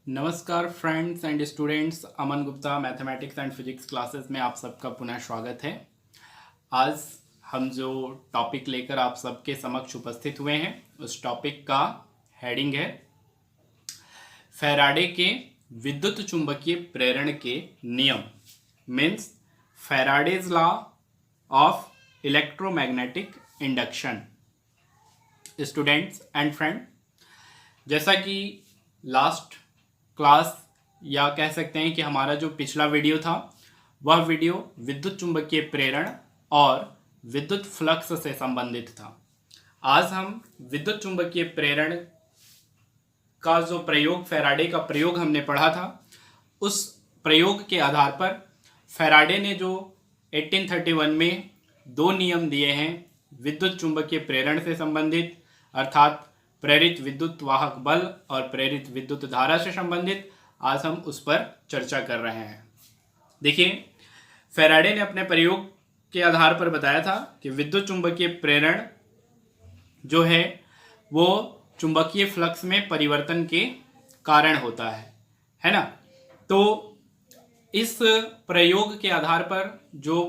नमस्कार friends and students, Aman Gupta mathematics and physics classes में आप सबका पुनः स्वागत है। आज हम जो टॉपिक लेकर आप सबके समक्ष उपस्थित हुए हैं उस टॉपिक का हेडिंग है फैराडे के विद्युत चुंबकीय प्रेरण के नियम, means Faraday's law of electromagnetic induction. Students and friend, जैसा कि लास्ट क्लास या कह सकते हैं कि हमारा जो पिछला वीडियो था वह वीडियो विद्युत चुंबकीय प्रेरण और विद्युत फ्लक्स से संबंधित था। आज हम विद्युत चुंबकीय प्रेरण का जो प्रयोग फैराडे का प्रयोग हमने पढ़ा था, उस प्रयोग के आधार पर फैराडे ने जो 1831 में दो नियम दिए हैं विद्युत चुंबकीय प्रेरण से संबंधित, अर्थात प्रेरित विद्युत वाहक बल और प्रेरित विद्युत धारा से संबंधित, आज हम उस पर चर्चा कर रहे हैं। देखिए, फैराडे ने अपने प्रयोग के आधार पर बताया था कि विद्युत चुंबकीय प्रेरण जो है वो चुंबकीय फ्लक्स में परिवर्तन के कारण होता है ना। तो इस प्रयोग के आधार पर जो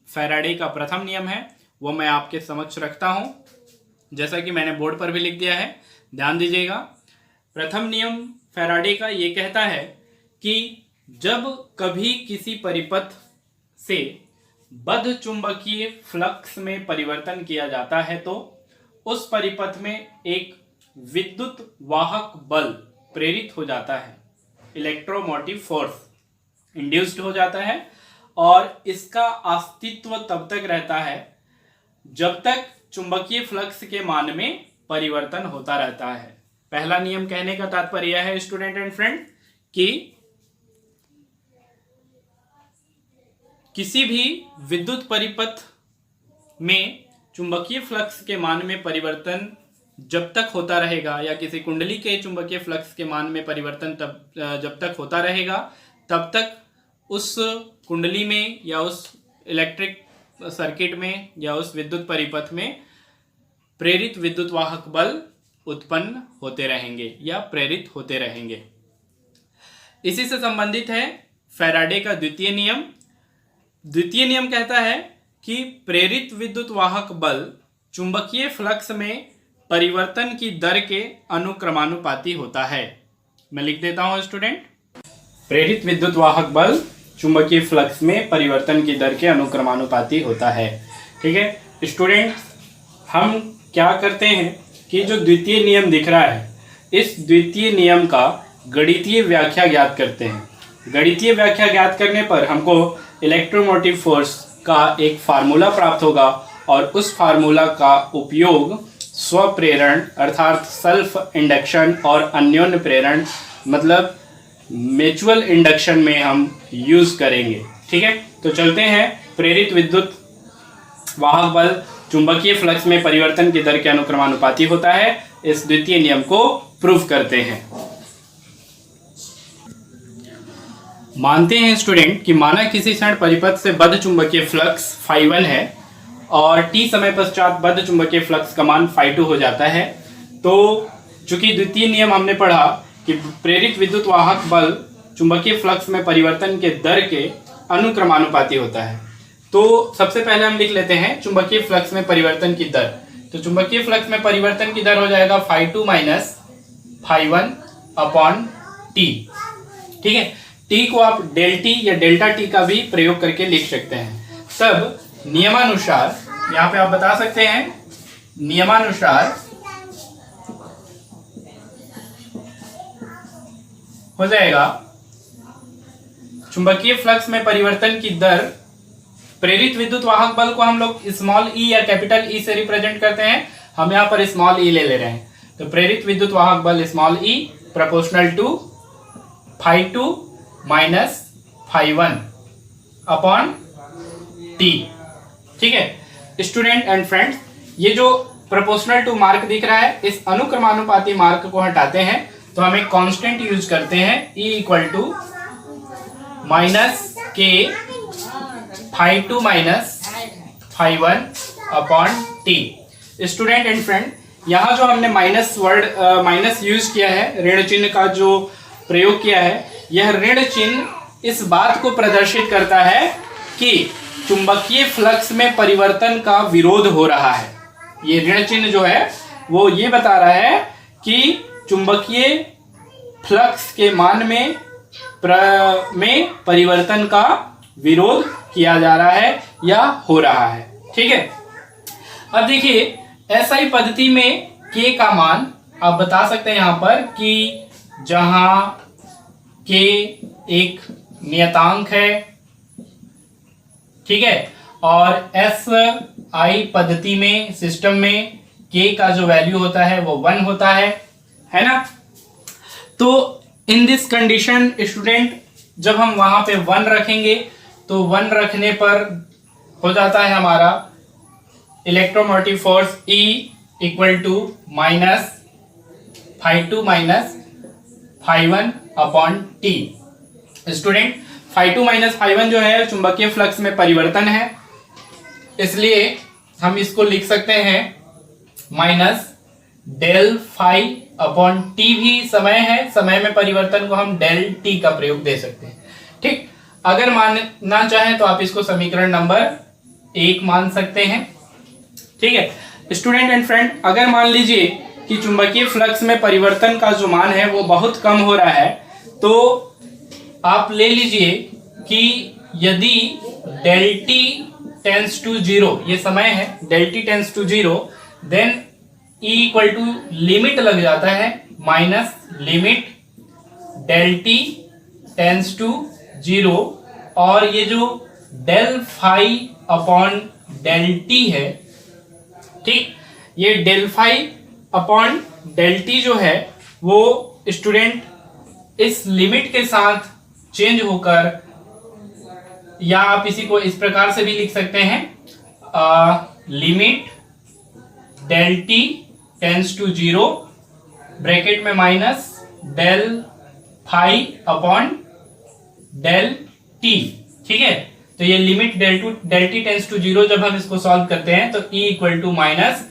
फैराडे का प्रथम नियम है वो मैं आपके समक्ष रखता हूं, जैसा कि मैंने बोर्ड पर भी लिख दिया है, ध्यान दीजिएगा। प्रथम नियम फैराडे का ये कहता है कि जब कभी किसी परिपथ से बद्ध चुंबकीय फ्लक्स में परिवर्तन किया जाता है तो उस परिपथ में एक विद्युत वाहक बल प्रेरित हो जाता है, इलेक्ट्रोमोटिव फोर्स इंड्यूस्ड हो जाता है, और इसका अस्तित्व तब तक रहता है जब तक चुंबकीय फ्लक्स के मान में परिवर्तन होता रहता है। पहला नियम कहने का तात्पर्य यह है स्टूडेंट एंड फ्रेंड कि किसी भी विद्युत परिपथ में चुंबकीय फ्लक्स के मान में परिवर्तन जब तक होता रहेगा, या किसी कुंडली के चुंबकीय फ्लक्स के मान में परिवर्तन जब तक होता रहेगा, तब तक उस कुंडली में या उस इलेक्ट्रिक सर्किट में या उस विद्युत परिपथ में प्रेरित विद्युत वाहक बल उत्पन्न होते रहेंगे या प्रेरित होते रहेंगे। इसी से संबंधित है फैराडे का द्वितीय नियम। द्वितीय नियम कहता है कि प्रेरित विद्युत वाहक बल चुंबकीय फ्लक्स में परिवर्तन की दर के अनुक्रमानुपाती होता है। मैं लिख देता हूं स्टूडेंट, प्रेरित विद्युत वाहक बल चुंबकीय फ्लक्स में परिवर्तन की दर के अनुक्रमानुपाती होता है। ठीक है स्टूडेंट, हम क्या करते हैं कि जो द्वितीय नियम दिख रहा है, इस द्वितीय नियम का गणितीय व्याख्या ज्ञात करते हैं। गणितीय व्याख्या ज्ञात करने पर हमको इलेक्ट्रोमोटिव फोर्स का एक फार्मूला प्राप्त होगा, और उस फार्मूला का उपयोग स्वप्रेरण अर्थात सेल्फ इंडक्शन और अन्योन्य प्रेरण मतलब म्यूचुअल इंडक्शन में हम यूज करेंगे। ठीक है, तो चलते हैं, प्रेरित विद्युत वाहक बल चुंबकीय फ्लक्स में परिवर्तन की दर के अनुक्रमानुपाती होता है, इस द्वितीय नियम को प्रूव करते हैं। मानते हैं स्टूडेंट कि माना किसी क्षण परिपथ से बद्ध चुंबकीय फ्लक्स φ1 है और t समय पश्चात बद्ध चुंबकीय फ्लक्स का मान φ2 हो जाता है। तो चूंकि द्वितीय नियम हमने पढ़ा कि प्रेरित विद्युत वाहक बल चुंबकीय फ्लक्स में परिवर्तन के दर के अनुक्रमानुपाती होता है, तो सबसे पहले हम लिख लेते हैं चुंबकीय फ्लक्स में परिवर्तन की दर। तो चुंबकीय फ्लक्स में परिवर्तन की दर हो जाएगा φ2 माइनस φ1 अपॉन t। ठीक है, t को आप डेल t या डेल्टा t का भी प्रयोग करके लिख सकते हैं। तब नियमानुसार यहाँ पे आप बता सकते हैं, नियमानुसार हो जाएगा चुंबकीय फ्लक्स में परिवर्तन की दर, प्रेरित विद्युत वाहक बल को हम लोग स्मॉल ई या कैपिटल ई से रिप्रेजेंट करते हैं, हम यहाँ पर स्मॉल ई ले रहे हैं। तो प्रेरित विद्युत वाहक बल small E proportional to φ2 minus φ1 upon t। ठीक है स्टूडेंट एंड फ्रेंड्स, ये जो प्रोपोर्शनल टू मार्क दिख रहा है, इस अनुक्रमानुपाती मार्क को हटाते हैं तो हम एक कांस्टेंट यूज करते हैं, E इक्वल टू माइनस के φ2 minus φ1 upon t। Student and friend, यहाँ जो हमने माइनस यूज किया है, ऋण चिन्ह का जो प्रयोग किया है। यह ऋण चिन्ह इस बात को प्रदर्शित करता है कि चुंबकीय फ्लक्स में परिवर्तन का विरोध हो रहा है। ये ऋण चिन्ह जो है वो ये बता रहा है कि चुंबकीय फ्लक्स के मान में परिवर्तन का विरोध किया जा रहा है या हो रहा है। ठीक है, अब देखिए एसआई पद्धति में के का मान आप बता सकते हैं यहाँ पर कि जहां के एक नियतांक है, ठीक है, और एसआई पद्धति में सिस्टम में के का जो वैल्यू होता है वो 1 होता है ना। तो इन दिस कंडीशन स्टूडेंट जब हम वहां पे 1 रखेंगे तो 1 रखने पर हो जाता है हमारा electromotive force E equal to minus φ2 minus φ1 upon T. Student φ2 minus φ1 जो है चुंबकीय फ्लक्स में परिवर्तन है, इसलिए हम इसको लिख सकते हैं minus del phi upon t भी समय है, समय में परिवर्तन को हम डेल टी का प्रयोग दे सकते हैं। ठीक, अगर मानना चाहें तो आप इसको समीकरण नंबर 1 मान सकते हैं। ठीक है स्टूडेंट एंड फ्रेंड, अगर मान लीजिए कि चुंबकीय फ्लक्स में परिवर्तन का जो मान है वो बहुत कम हो रहा है, तो आप ले लीजिए कि यदि डेल टी टेंस टू 0, ये समय है, del T tends to 0, then E equal to limit लग जाता है minus limit del T tends to 0, और ये जो del phi upon del t है, ठीक, ये del phi upon del t जो है वो स्टूडेंट इस लिमिट के साथ चेंज होकर, या आप इसी को इस प्रकार से भी लिख सकते हैं, limit del T tends to 0 bracket में minus del phi upon del T. ठीक है, तो ये limit del T tends to 0 जब हम इसको सॉल्व करते हैं तो E equal to minus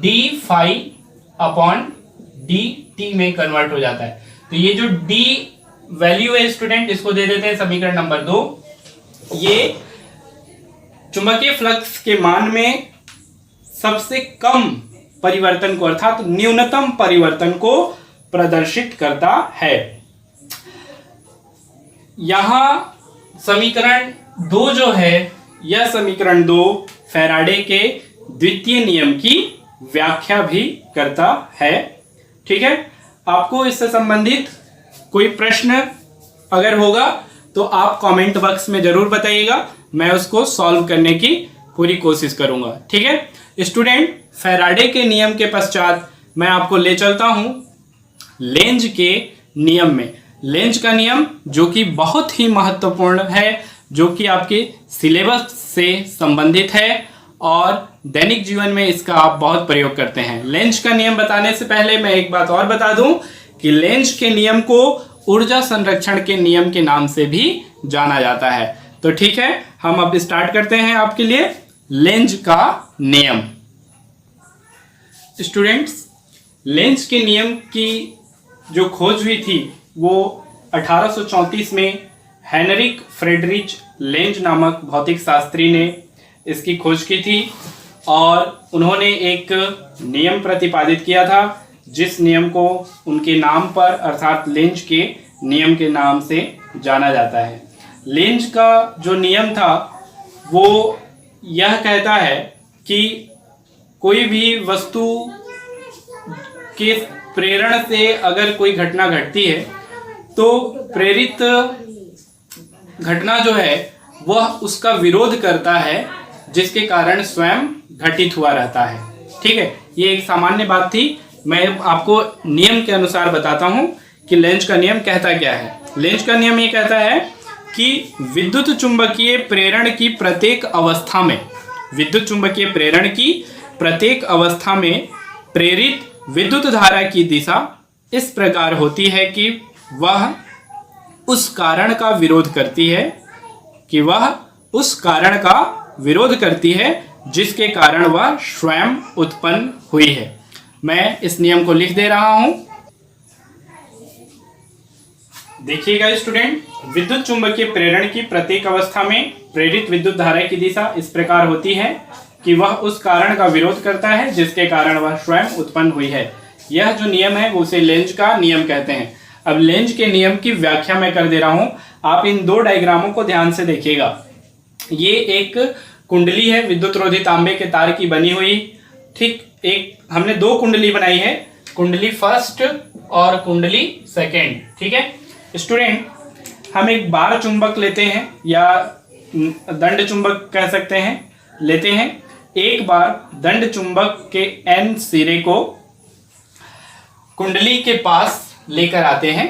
D phi upon D T में कन्वर्ट हो जाता है। तो ये जो D वैल्यू है स्टूडेंट, इसको दे देते हैं समीकरण नंबर 2। ये चुंबकीय फ्लक्स के मान में सबसे कम परिवर्तन को, अर्थात न्यूनतम परिवर्तन को प्रदर्शित करता है। यहां समीकरण 2 जो है, यह समीकरण 2 फैराडे के द्वितीय नियम की व्याख्या भी करता है। ठीक है, आपको इससे संबंधित कोई प्रश्न अगर होगा तो आप कमेंट बॉक्स में जरूर बताइएगा, मैं उसको सॉल्व करने की पूरी कोशिश करूंगा। ठीक है स्टूडेंट, फैराडे के नियम के पश्चात मैं आपको ले चलता हूं लेंज के नियम में। लेंज का नियम जो कि बहुत ही महत्वपूर्ण है, जो कि आपके सिलेबस से संबंधित है और दैनिक जीवन में इसका आप बहुत प्रयोग करते हैं। लेंज का नियम बताने से पहले मैं एक बात और बता दूं कि लेंज के नियम को ऊर्जा संरक्षण के नियम के नाम से भी जाना जाता है। तो ठीक है, हम अब स्टार्ट करते हैं आपके लिए लेंज का नियम। स्टूडेंट्स, लेंज के नियम की जो खोज हुई थी वो 1834 में हेनरिक फ्रेडरिच लेंज नामक भौतिक शास्त्री ने इसकी खोज की थी, और उन्होंने एक नियम प्रतिपादित किया था जिस नियम को उनके नाम पर, अर्थात लेंज के नियम के नाम से जाना जाता है। लेंज का जो नियम था वो यह कहता है कि कोई भी वस्तु के प्रेरण से अगर कोई घटना घटती है तो प्रेरित घटना जो है वह उसका विरोध करता है, जिसके कारण स्वयं घटित हुआ रहता है। ठीक है, ये एक सामान्य बात थी। मैं आपको नियम के अनुसार बताता हूं कि लेंज का नियम कहता क्या है। लेंज का नियम ये कहता है कि विद्युत चुंबकीय प्रेरण की प्रत्येक अवस्था में, विद्युत चुंबकीय प्रेरण की प्रत्येक अवस्था में प्रेरित विद्युत धारा की दिशा इस प्रकार होती है कि वह उस कारण का विरोध करती है, कि वह उस कारण का विरोध करती है जिसके कारण वह स्वयं उत्पन्न हुई है। मैं इस नियम को लिख दे रहा हूं। देखिएगा स्टूडेंट, विद्युत चुंबकीय प्रेरण की प्रत्येक अवस्था में प्रेरित विद्युत धारा की दिशा इस प्रकार होती है कि वह उस कारण का विरोध करता है जिसके कारण वह स्वयं उत्पन्न हुई है। यह जो नियम है वो उसे लेंज का नियम कहते हैं। अब लेंज के नियम की व्याख्या मैं कर दे रहा हूं, आप इन दो डायग्रामों को ध्यान से देखिएगा। ये एक कुंडली है विद्युत रोधी तांबे के तार की बनी हुई, ठीक। एक हमने दो कुंडली बनाई है, कुंडली फर्स्ट और कुंडली सेकेंड, ठीक है स्टूडेंट। हम एक बार चुंबक लेते हैं या दंड चुंबक कह सकते हैं, लेते हैं। एक बार दंड चुंबक के एन सिरे को कुंडली के पास लेकर आते हैं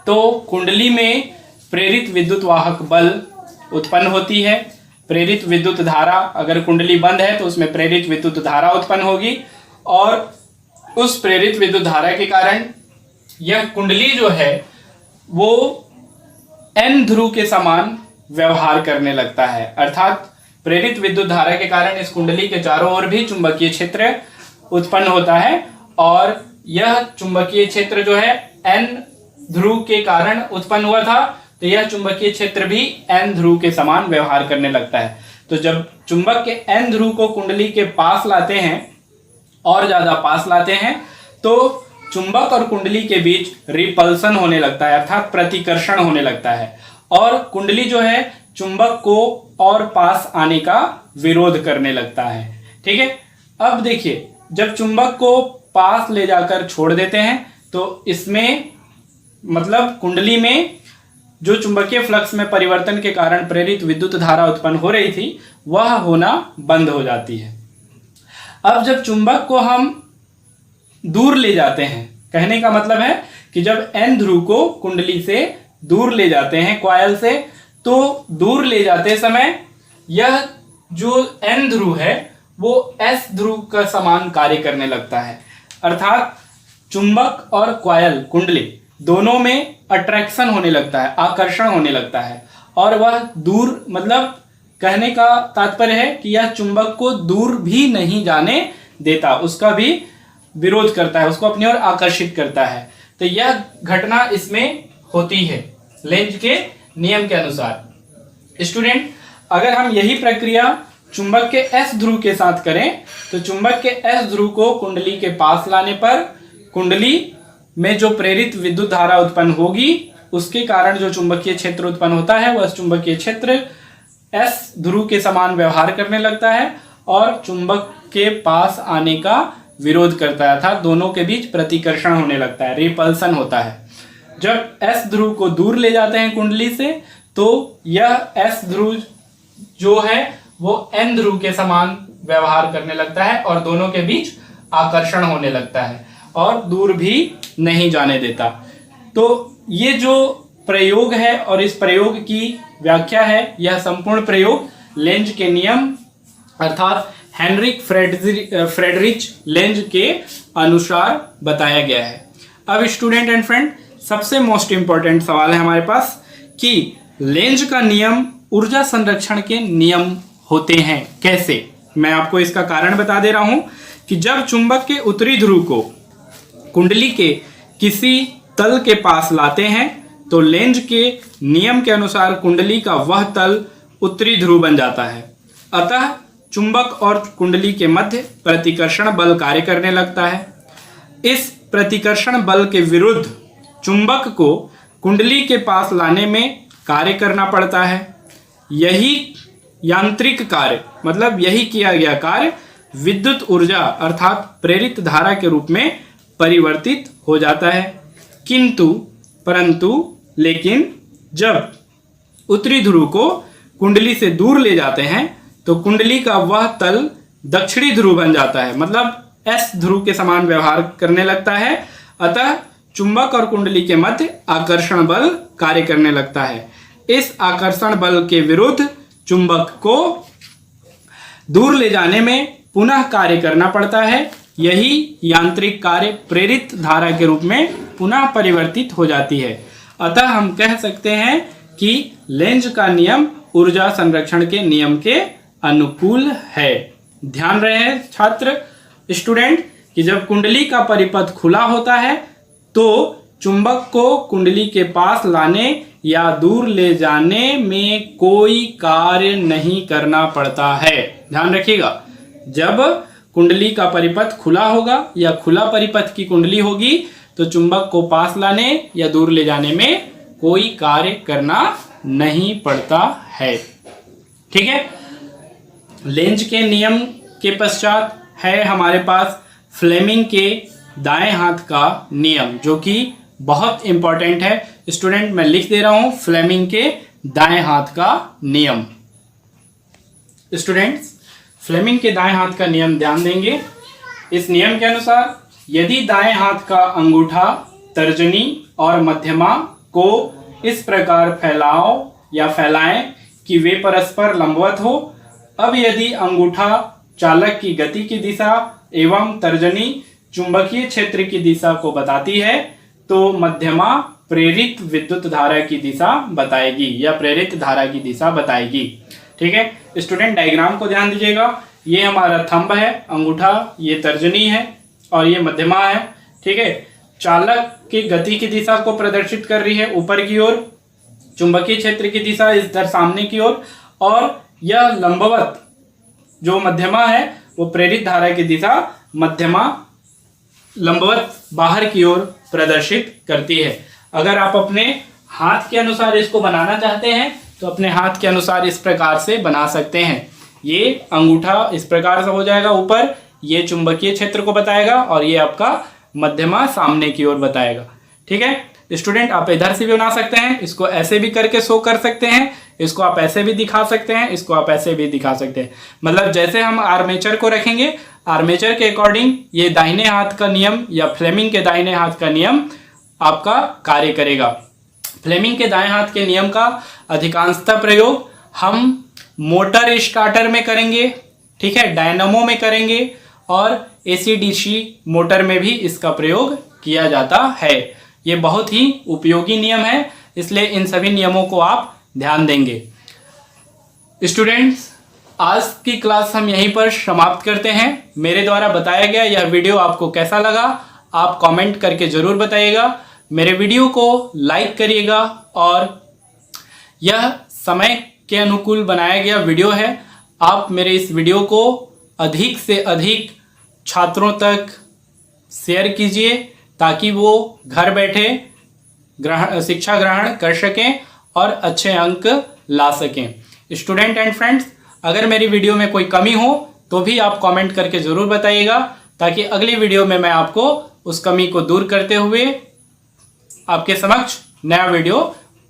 तो कुंडली में प्रेरित विद्युत वाहक बल उत्पन्न होती है। प्रेरित विद्युत धारा, अगर कुंडली बंद है तो उसमें प्रेरित विद्युत धारा उत्पन्न होगी और उस प्रेरित विद्युत धारा के कारण यह कुंडली जो है वो एन ध्रुव के समान व्यवहार करने लगता है। अर्थात प्रेरित विद्युत धारा के कारण इस कुंडली के चारों ओर भी चुंबकीय क्षेत्र उत्पन्न होता है और यह चुंबकीय क्षेत्र जो है एन ध्रुव के कारण उत्पन्न हुआ था, तो यह चुंबकीय क्षेत्र भी एन ध्रुव के समान व्यवहार करने लगता है। तो जब चुंबक के एन ध्रुव को कुंडली के पास लाते हैं और ज्यादा पास लाते हैं तो चुंबक और कुंडली के बीच रिपल्सन होने लगता है, अर्थात प्रतिकर्षण होने लगता है और कुंडली जो है चुंबक को और पास आने का विरोध करने लगता है, ठीक है। अब देखिए, जब चुंबक को पास ले जाकर छोड़ देते हैं तो इसमें मतलब कुंडली में जो चुंबकीय फ्लक्स में परिवर्तन के कारण प्रेरित विद्युत धारा उत्पन्न हो रही थी वह होना बंद हो जाती है। अब जब चुंबक को हम दूर ले जाते हैं, कहने का मतलब है कि जब एन ध्रुव को कुंडली से दूर ले जाते हैं कॉइल से, तो दूर ले जाते समय यह जो एन ध्रुव है वो एस ध्रुव का समान कार्य करने लगता है। अर्थात चुंबक और कॉइल कुंडली दोनों में अट्रैक्शन होने लगता है, आकर्षण होने लगता है और वह दूर, मतलब कहने का तात्पर्य है कि यह चुंबक को दूर भी नहीं जाने देता, उसका भी विरोध करता है, उसको अपनी ओर आकर्षित करता है। तो यह घटना इसमें होती है लेंज के नियम के अनुसार। स्टूडेंट, अगर हम यही प्रक्रिया चुंबक के एस ध्रुव के साथ करें तो चुंबक के एस ध्रुव को कुंडली के पास लाने पर कुंडली में जो प्रेरित विद्युत धारा उत्पन्न होगी उसके कारण जो चुंबकीय क्षेत्र उत्पन्न होता है वह चुंबकीय क्षेत्र एस ध्रुव के समान व्यवहार करने लगता है और चुंबक के पास आने का विरोध करता है, अर्थात दोनों के बीच प्रतिकर्षण होने लगता है, रिपल्सन होता है। जब एस ध्रुव को दूर ले जाते हैं कुंडली से तो यह एस ध्रुव जो है वो एन ध्रुव के समान व्यवहार करने लगता है और दोनों के बीच आकर्षण होने लगता है और दूर भी नहीं जाने देता। तो ये जो प्रयोग है और इस प्रयोग की व्याख्या है, यह संपूर्ण प्रयोग लेंज के नियम अर्थात हेनरिक फ्रेडरिच लेंज के अनुसार बताया गया है। अब स्टूडेंट एंड फ्रेंड, सबसे मोस्ट इंपॉर्टेंट सवाल है हमारे पास कि लेंज का नियम ऊर्जा संरक्षण के नियम होते हैं कैसे। मैं आपको इसका कारण बता दे रहा हूं कि जब चुंबक के उत्तरी ध्रुव को कुंडली के किसी तल के पास लाते हैं तो लेंज के नियम के अनुसार कुंडली का वह तल उत्तरी ध्रुव बन जाता है। अतः चुंबक और कुंडली के मध्य प्रतिकर्षण बल कार्य करने लगता है। इस प्रतिकर्षण बल के विरुद्ध चुंबक को कुंडली के पास लाने में कार्य करना पड़ता है। यही यांत्रिक कार्य, मतलब यही किया गया कार्य विद्युत ऊर्जा अर्थात प्रेरित धारा के रूप में परिवर्तित हो जाता है। परंतु लेकिन जब उत्तरी ध्रुव को कुंडली से दूर ले जाते हैं तो कुंडली का वह तल दक्षिणी ध्रुव बन जाता है, मतलब एस ध्रुव के समान व्यवहार करने लगता है। अतः चुंबक और कुंडली के मध्य आकर्षण बल कार्य करने लगता है। इस आकर्षण बल के विरुद्ध चुंबक को दूर ले जाने में पुनः कार्य करना पड़ता है। यही यांत्रिक कार्य प्रेरित धारा के रूप में पुनः परिवर्तित हो जाती है। अतः हम कह सकते हैं कि लेंज का नियम ऊर्जा संरक्षण के नियम के अनुकूल है। ध्यान रहे छात्र स्टूडेंट कि जब कुंडली का परिपथ खुला होता है तो चुंबक को कुंडली के पास लाने या दूर ले जाने में कोई कार्य नहीं करना पड़ता है। ध्यान रखिएगा, जब कुंडली का परिपथ खुला होगा या खुला परिपथ की कुंडली होगी तो चुंबक को पास लाने या दूर ले जाने में कोई कार्य करना नहीं पड़ता है। ठीक है। लेंज के नियम के पश्चात है हमारे पास फ्लेमिंग के दाएं हाथ का नियम, जो कि बहुत इंपॉर्टेंट है। स्टूडेंट मैं लिख दे रहा हूं, फ्लेमिंग के दाएं हाथ का नियम। स्टूडेंट्स, फ्लेमिंग के दाएं हाथ का नियम ध्यान देंगे। इस नियम के अनुसार यदि दाएं हाथ का अंगूठा, तर्जनी और मध्यमा को इस प्रकार फैलाएं कि वे परस्पर लंबवत हो। अब यदि अंगूठा चालक की गति की दिशा एवं तर्जनी चुंबकीय क्षेत्र की दिशा को बताती है तो मध्यमा प्रेरित विद्युत धारा की दिशा बताएगी या प्रेरित धारा की दिशा बताएगी। ठीक है स्टूडेंट, डायग्राम को ध्यान दीजिएगा। ये हमारा थंब है, अंगूठा ये तर्जनी है और ये मध्यमा है। ठीक है, चालक की गति की दिशा को प्रदर्शित कर रही है ऊपर की ओर, चुंबकीय क्षेत्र की दिशा इधर सामने की ओर, और यह लंबवत जो मध्यमा है वो प्रेरित धारा की दिशा मध्यमा लंबवत बाहर की ओर प्रदर्शित करती है। अगर आप अपने हाथ के अनुसार इसको बनाना चाहते हैं तो अपने हाथ के अनुसार इस प्रकार से बना सकते हैं। ये अंगूठा इस प्रकार से हो जाएगा ऊपर, ये चुंबकीय क्षेत्र को बताएगा और ये आपका मध्यमा सामने की ओर बताएगा। ठीक है स्टूडेंट, आप इधर से भी बना सकते हैं, इसको ऐसे भी करके शो कर सकते हैं, इसको आप ऐसे भी दिखा सकते हैं, इसको आप ऐसे भी दिखा सकते हैं। मतलब जैसे हम आर्मेचर को रखेंगे, आर्मेचर के अकॉर्डिंग ये दाहिने हाथ का नियम या फ्लेमिंग के दाहिने हाथ का नियम आपका कार्य करेगा। फ्लेमिंग के दाएं हाथ के नियम का अधिकांशतः प्रयोग हम मोटर स्टार्टर में करेंगे, ठीक है, डायनामो में करेंगे और एसी-डीसी मोटर में भी इसका प्रयोग किया जाता है। ये बहुत ही उपयोगी नियम है, इसलिए इन सभी नियमों को आप ध्यान देंगे। स्टूडेंट्स, आज की क्लास हम यहीं पर समाप्त करते हैं। मेरे द्वारा बताया गया यह वीडियो आपको कैसा लगा आप कमेंट करके ज़रूर बताइएगा। मेरे वीडियो को लाइक करिएगा और यह समय के अनुकूल बनाया गया वीडियो है। आप मेरे इस वीडियो को अधिक से अधिक छात्रों तक शेयर कीजिए ताकि वो घर बैठे शिक्षा ग्रहण कर सकें और अच्छे अंक ला सकें। स्टूडेंट एंड फ्रेंड्स, अगर मेरी वीडियो में कोई कमी हो तो भी आप कमेंट करके ज़रूर बताइएगा ताकि अगली वीडियो में मैं आपको उस कमी को दूर करते हुए आपके समक्ष नया वीडियो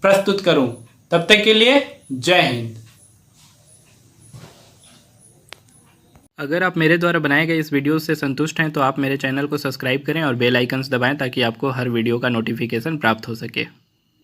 प्रस्तुत करूं। तब तक के लिए जय हिंद। अगर आप मेरे द्वारा बनाए गए इस वीडियो से संतुष्ट हैं तो आप मेरे चैनल को सब्सक्राइब करें और बेल आइकन्स दबाएं ताकि आपको हर वीडियो का नोटिफिकेशन प्राप्त हो सके।